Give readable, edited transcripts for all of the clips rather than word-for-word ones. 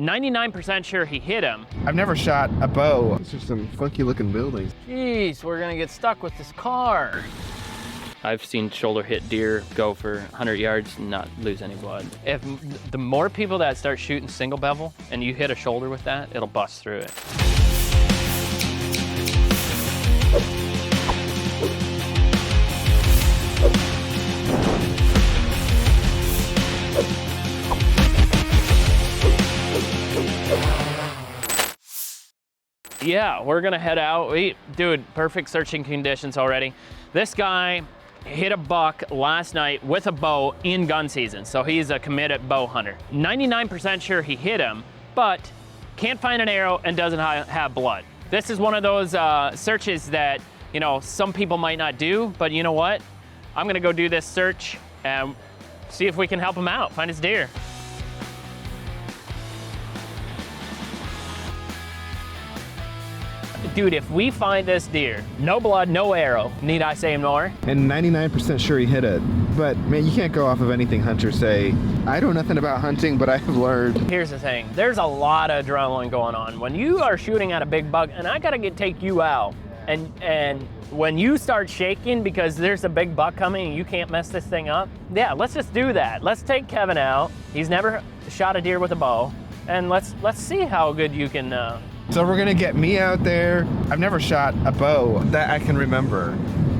99% sure he hit him. I've never shot a bow. These are some funky looking buildings. Jeez, we're gonna get stuck with this car. I've seen shoulder hit deer go for 100 yards and not lose any blood. If the more people that start shooting single bevel and you hit a shoulder with that, it'll bust through it. Yeah, we're gonna head out. Dude, perfect searching conditions already. This guy hit a buck last night with a bow in gun season, so he's a committed bow hunter. 99% sure he hit him, but can't find an arrow and doesn't have blood. This is one of those searches that, you know, some people might not do, but you know what? I'm gonna go do this search and see if we can help him out, find his deer. Dude, if we find this deer, no blood, no arrow, need I say more? And 99% sure he hit it. But man, you can't go off of anything hunters say. I know nothing about hunting, but I have learned. Here's the thing, there's a lot of adrenaline going on. When you are shooting at a big buck, and I gotta take you out, and when you start shaking because there's a big buck coming and you can't mess this thing up, yeah, let's just do that. Let's take Kevin out. He's never shot a deer with a bow, and let's see how good you can. So we're gonna get me out there. I've never shot a bow that I can remember.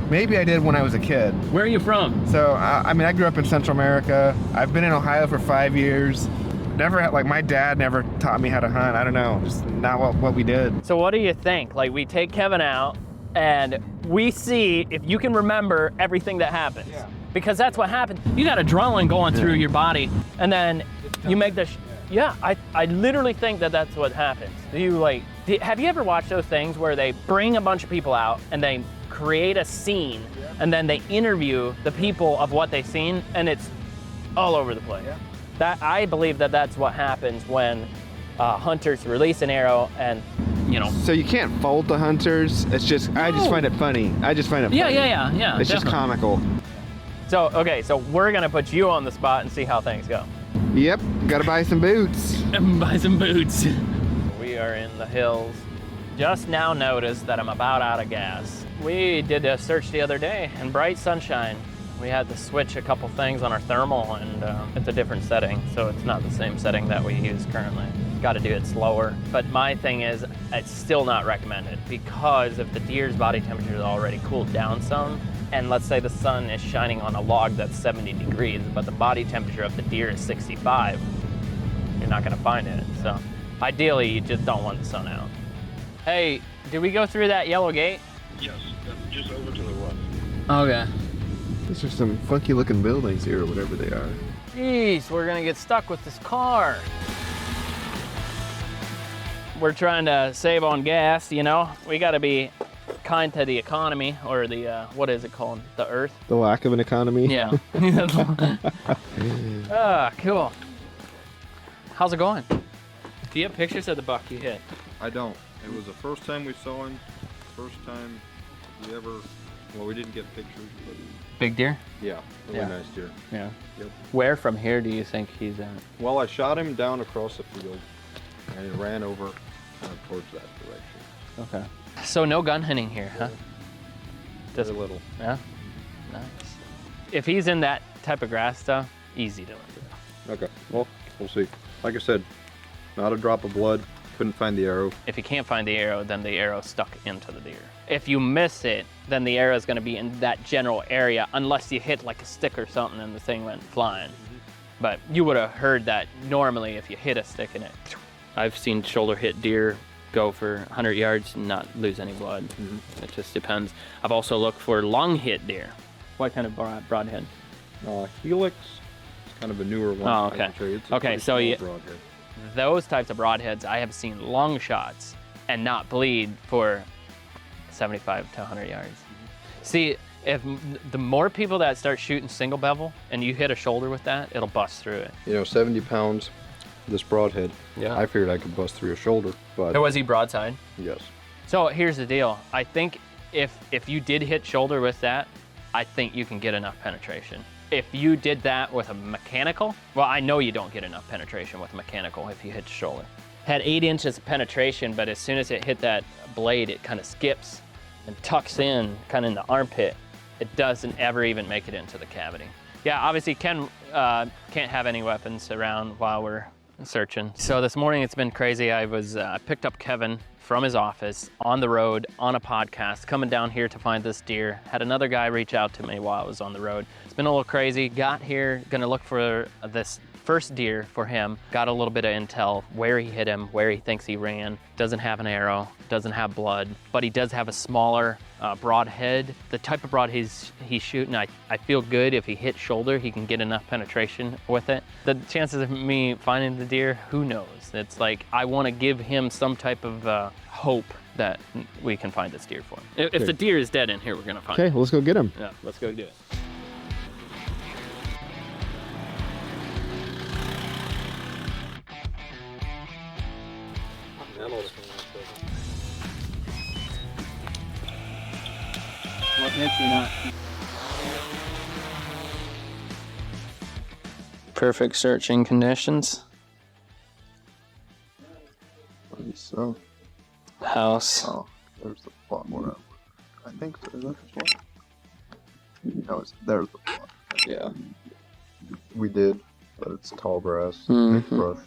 Maybe I did when I was a kid. Where are you from? So, I mean, I grew up in Central America. I've been in Ohio for 5 years. Never had, like, my dad never taught me how to hunt. I don't know, just not what we did. So what do you think? Like, we take Kevin out and we see if you can remember everything that happens. Yeah. Because that's what happens. You got adrenaline going through your body, and then you make this. Yeah, I literally think that that's what happens. Have you ever watched those things where they bring a bunch of people out and they create a scene, and then they interview the people of what they've seen, and it's all over the place? Yeah. That I believe that that's what happens when hunters release an arrow, and you know. So you can't fault the hunters. It's just I just find it funny. I just find it funny. Yeah. It's just comical. So okay, so we're gonna put you on the spot and see how things go. Yep, gotta buy some boots. Buy some boots. We are in the hills. Just now noticed that I'm about out of gas. We did a search the other day in bright sunshine. We had to switch a couple things on our thermal, and it's a different setting, so it's not the same setting that we use currently. Got to do it slower. But my thing is, it's still not recommended, because if the deer's body temperature is already cooled down some, and let's say the sun is shining on a log that's 70 degrees, but the body temperature of the deer is 65, you're not gonna find it. So ideally, you just don't want the sun out. Hey, did we go through that yellow gate? Yes, just over to the left. Okay. These are some funky looking buildings here, or whatever they are. Jeez, we're gonna get stuck with this car. We're trying to save on gas, you know? We gotta be kind to the economy, or the, what is it called? The earth? The lack of an economy. Yeah. Cool. How's it going? Do you have pictures of the buck you hit? I don't. It was the first time we saw him. First time we ever, well, we didn't get pictures, but Big deer? yeah, really nice deer. Yeah. Yep. Where from here do you think he's at? Well, I shot him down across the field, and he ran over towards that direction. Okay. So no gun hunting here, huh? Just a little. Yeah? Nice. If he's in that type of grass stuff, easy to hunt. Okay, well, we'll see. Like I said, not a drop of blood. Couldn't find the arrow. If you can't find the arrow, then the arrow stuck into the deer. If you miss it, then the arrow is going to be in that general area, unless you hit like a stick or something and the thing went flying. But you would have heard that normally if you hit a stick in it. I've seen shoulder hit deer go for 100 yards and not lose any blood. It just depends. I've also looked for long hit deer. What kind of broadhead? Helix. It's kind of a newer one. Oh, okay. I can show you. It's a Okay, pretty so small you, broadhead. those types of broadheads, I have seen long shots and not bleed for 75 to 100 yards. See, if the more people that start shooting single bevel and you hit a shoulder with that, it'll bust through it. You know, 70 pounds, this broadhead. Yeah. I figured I could bust through a shoulder, but Was he broadside? yes. So here's the deal. I think if you did hit shoulder with that, I think you can get enough penetration. If you did that with a mechanical, well, I know you don't get enough penetration with a mechanical if you hit the shoulder. Had 8 inches of penetration, but as soon as it hit that blade, it kind of skips and tucks in, kind of in the armpit. It doesn't ever even make it into the cavity. Yeah, obviously Ken can't have any weapons around while we're searching. So this morning it's been crazy. I picked up Kevin from his office on the road on a podcast, coming down here to find this deer. Had another guy reach out to me while I was on the road. It's been a little crazy. Got here, gonna look for this first deer for him. Got a little bit of intel, where he hit him, where he thinks he ran. Doesn't have an arrow, doesn't have blood, but he does have a smaller broad head. The type of broad he's shooting, I feel good if he hits shoulder, he can get enough penetration with it. The chances of me finding the deer, who knows? It's like, I wanna give him some type of hope that we can find this deer for him. If the deer is dead in here, we're gonna find him. Okay, let's go get him. Yeah, let's go do it. What hits or not? Perfect searching conditions. So, House. oh, there's the plot more out. I think so. Is that the plot? No, there's the plot. Yeah. We did, but it's tall grass, Mhm. brush.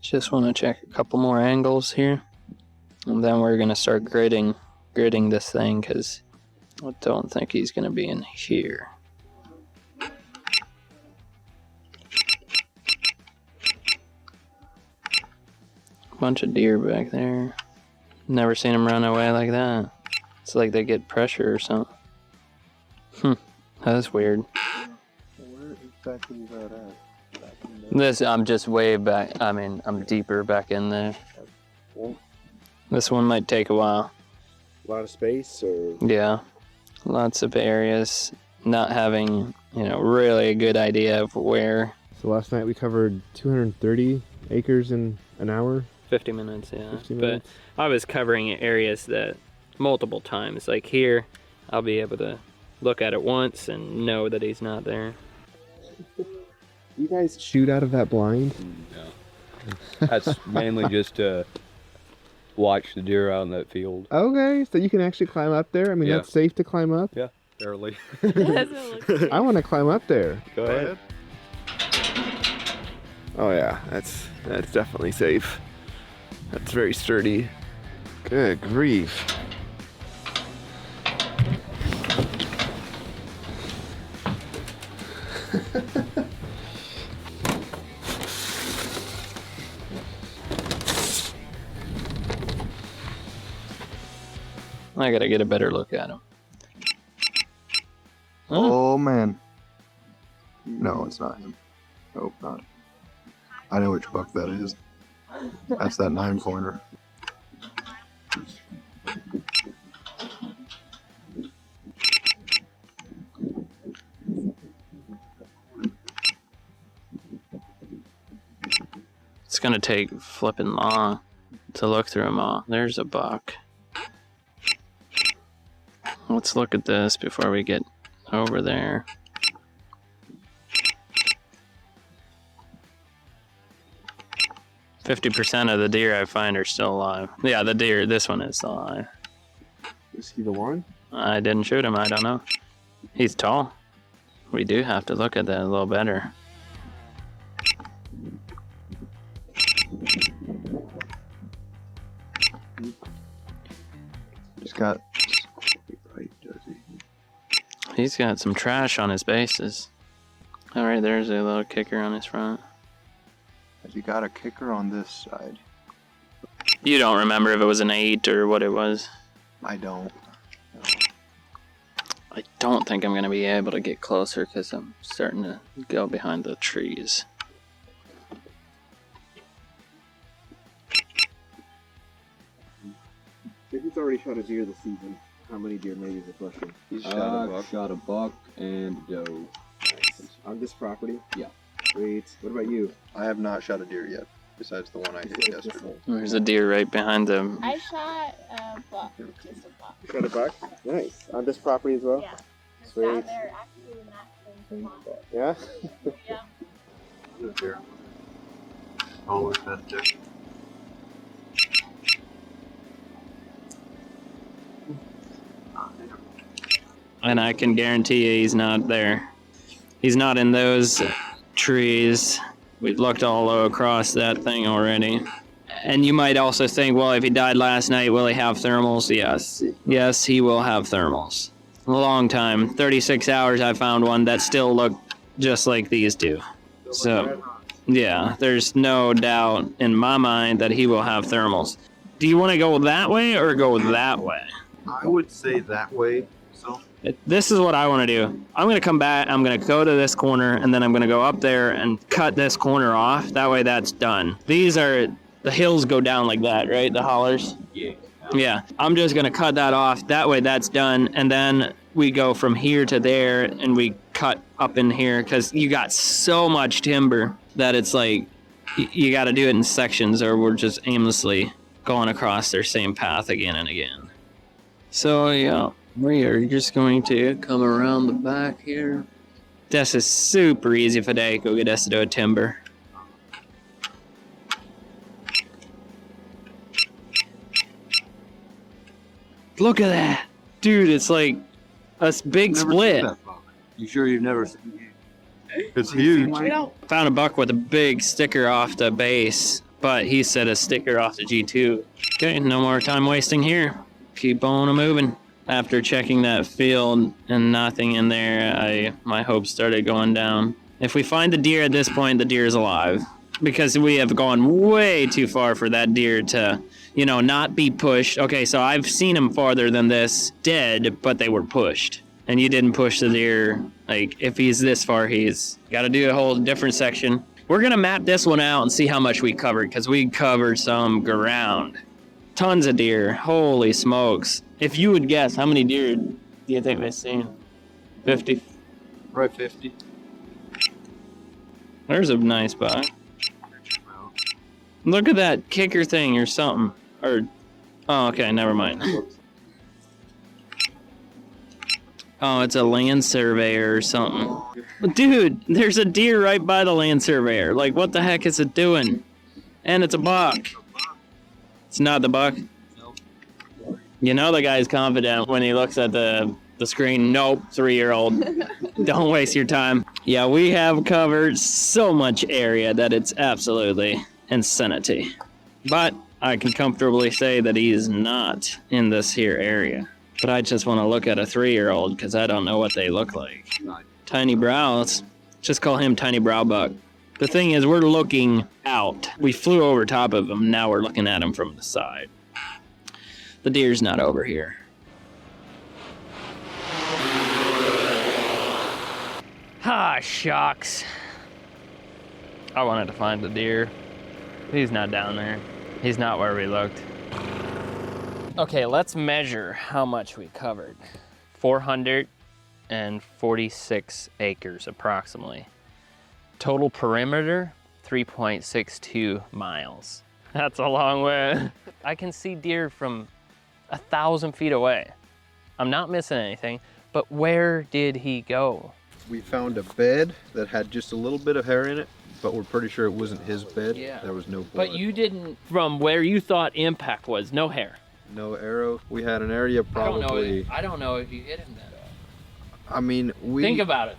Just want to check a couple more angles here, and then we're gonna start gridding this thing because I don't think he's gonna be in here. Bunch of deer back there. Never seen them run away like that. It's like they get pressure or something. That's weird. Where exactly is that at? Back in there? This, I'm just way back. I mean, I'm deeper back in there. This one might take a while. A lot of space, or Yeah, lots of areas. Not having, really a good idea of where. so last night we covered 230 acres in an hour. 50 minutes, yeah. 50 minutes. But I was covering areas that multiple times. Like here, I'll be able to look at it once and know that he's not there. You guys shoot out of that blind? No. That's mainly just to watch the deer out in that field. Okay, so you can actually climb up there? I mean, Yeah. that's safe to climb up? Yeah, barely. I want to climb up there. Go ahead. Oh yeah, that's definitely safe. That's very sturdy. Good grief. I gotta get a better look at him. Oh man. No, it's not him. Nope, not. I know which buck that is. That's that 9-pointer. It's gonna take flipping long to look through them all. There's a buck. Let's look at this before we get over there. %50 of the deer I find are still alive. Yeah, the deer, this one is still alive. Is he the one? I didn't shoot him, I don't know. He's tall. We do have to look at that a little better. He's got. Right, does he? He's got some trash on his bases. Alright, there's a little kicker on his front. Has he got a kicker on this side? You don't remember if it was an 8 or what it was? I don't. I don't think I'm going to be able to get closer because I'm starting to go behind the trees. If he's already shot a deer this season, how many deer maybe is the question? He's shot a buck. Shot a buck and doe. Nice. On this property? Yeah. Great. What about you? I have not shot a deer yet. besides the one I hit yesterday. There's a deer right behind them. I shot a buck, just a buck. Shot a buck? Nice. On this property as well? Yeah. Sweet. Down there, actually, in that same spot. Yeah? Yeah. Look here. Oh, that's Dick. And I can guarantee you he's not there. He's not in those trees. We've looked all across that thing already. And you might also think, well, if he died last night, will he have thermals? Yes. Yes, he will have thermals. A long time. 36 hours, I found one that still looked just like these do. So, yeah, there's no doubt in my mind that he will have thermals. Do you want to go that way or go that way? I would say that way. So This is what I want to do. I'm going to come back, I'm going to go to this corner, and then I'm going to go up there and cut this corner off. That way that's done. These are, the hills go down like that, right? The hollers? Yeah. Yeah. I'm just going to cut that off. That way that's done. And then we go from here to there and we cut up in here because you got so much timber that it's like you got to do it in sections or we're just aimlessly going across their same path again and again. So, yeah. We are just going to come around the back here. This is super easy for they go get us to do a timber. Look at that. Dude, it's like a big split. You sure you've never seen it? it's huge. Found a buck with a big sticker off the base, but he said a sticker off the G2. Okay, no more time wasting here. Keep on moving. After checking that field and nothing in there, my hopes started going down. If we find the deer at this point, the deer is alive. Because we have gone way too far for that deer to, not be pushed. Okay, so I've seen him farther than this dead, but they were pushed. And you didn't push the deer. Like, if he's this far, he's got to do a whole different section. We're going to map this one out and see how much we covered, because we covered some ground. Tons of deer. Holy smokes. If you would guess, how many deer do you think we've seen? 50? Probably 50. There's a nice buck. Look at that kicker thing or something. Oh, okay, never mind. Oh, it's a land surveyor or something. Dude, there's a deer right by the land surveyor. Like, what the heck is it doing? And it's a buck. It's not the buck? You know the guy's confident when he looks at the screen. Nope, 3-year-old. Don't waste your time. Yeah, we have covered so much area that it's absolutely insanity. But I can comfortably say that he is not in this here area. But I just want to look at a 3-year-old because I don't know what they look like. Tiny brow, let's just call him Tiny Brow Buck. The thing is, we're looking out. We flew over top of him, now we're looking at him from the side. The deer's not over here. Ah, shucks. I wanted to find the deer. He's not down there. He's not where we looked. Okay, let's measure how much we covered. 446 acres approximately. Total perimeter, 3.62 miles. That's a long way. I can see deer from 1,000 feet away. I'm not missing anything, but where did he go? We found a bed that had just a little bit of hair in it, but we're pretty sure it wasn't his bed. Yeah. There was no blood. But you didn't, from where you thought impact was, no hair. No arrow. We had an area probably. I don't know if you hit him that way. I mean, we. Think about it.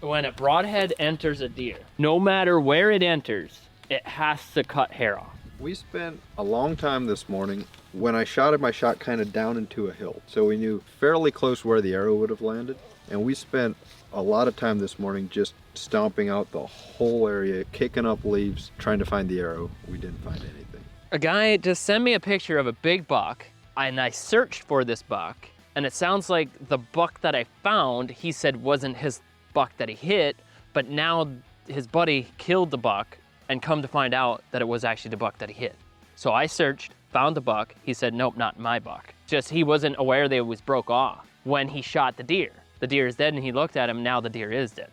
When a broadhead enters a deer, no matter where it enters, it has to cut hair off. We spent a long time this morning. When I shot him, I shot kind of down into a hill. So we knew fairly close where the arrow would have landed. And we spent a lot of time this morning just stomping out the whole area, kicking up leaves, trying to find the arrow. We didn't find anything. A guy just sent me a picture of a big buck, and I searched for this buck, and it sounds like the buck that I found, he said wasn't his buck that he hit, but now his buddy killed the buck, and come to find out that it was actually the buck that he hit. So I searched, found the buck, he said, nope, not my buck. Just he wasn't aware that it was broke off when he shot the deer. The deer is dead, and he looked at him, now the deer is dead.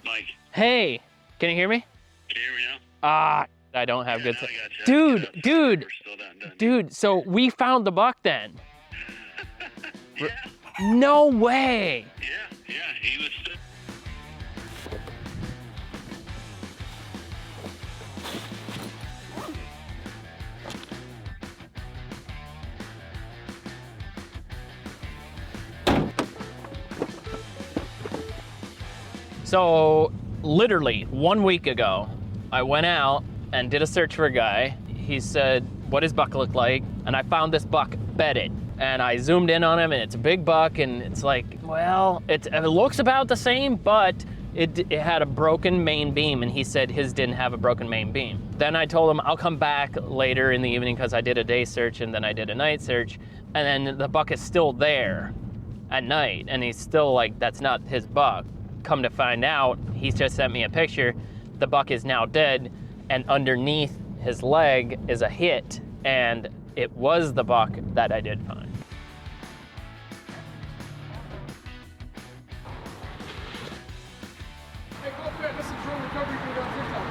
Mike, Hey, can you hear me? Can you hear me now? Ah, I don't have good. I got you. Dude. We're still done. Dude, so we found the buck then. Yeah, No way. yeah, he was. So literally 1 week ago, I went out and did a search for a guy. He said, what does buck look like? And I found this buck bedded. And I zoomed in on him, and it's a big buck, and it's like, well, it looks about the same, but it had a broken main beam, and he said his didn't have a broken main beam. Then I told him I'll come back later in the evening because I did a day search and then I did a night search, and then the buck is still there at night, and he's still like, that's not his buck. Come to find out, he's just sent me a picture. The buck is now dead, and underneath his leg is a hit, and it was the buck that I did find.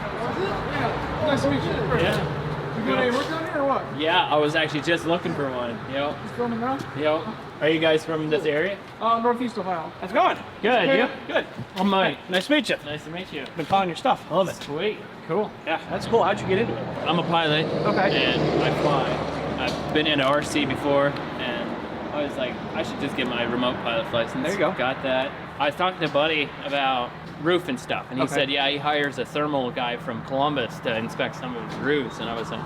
Nice to meet you. Yeah. You doing any work down here or what? Yeah, I was actually just looking for one. Yep. Just filming now? Yep. Are you guys from this area? Northeast Ohio. How's it going? Good. You? Good. I'm Mike. Nice to meet you. Nice to meet you. Been following your stuff. I love it. Sweet. Cool. Yeah, that's cool. How'd you get into it? I'm a pilot. Okay. And I fly. I've been in RC before, and I was like, I should just get my remote pilot's license. There you go. Got that. I was talking to a buddy about roof and stuff, and he Okay. said, yeah, he hires a thermal guy from Columbus to inspect some of his roofs, and I was like,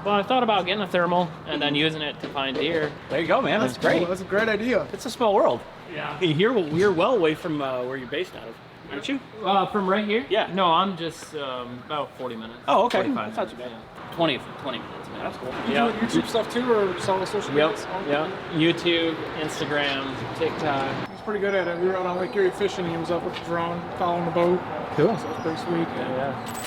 well, I thought about getting a thermal and then using it to find deer. There you go, man. That's great. Cool. That's a great idea. It's a small world. Yeah. You're well away from where you're based out of, aren't you? From right here? Yeah. No, I'm just about 40 minutes. Oh, okay. 45 That's not too minutes, bad. yeah. 20 minutes, man. That's cool. You Yeah. doing YouTube stuff too, or just all the social media? Yep. YouTube, Instagram, TikTok. He's pretty good at it. We were out on Lake Erie fishing. He was up with the drone, following the boat. Cool. So it's pretty sweet. Yeah.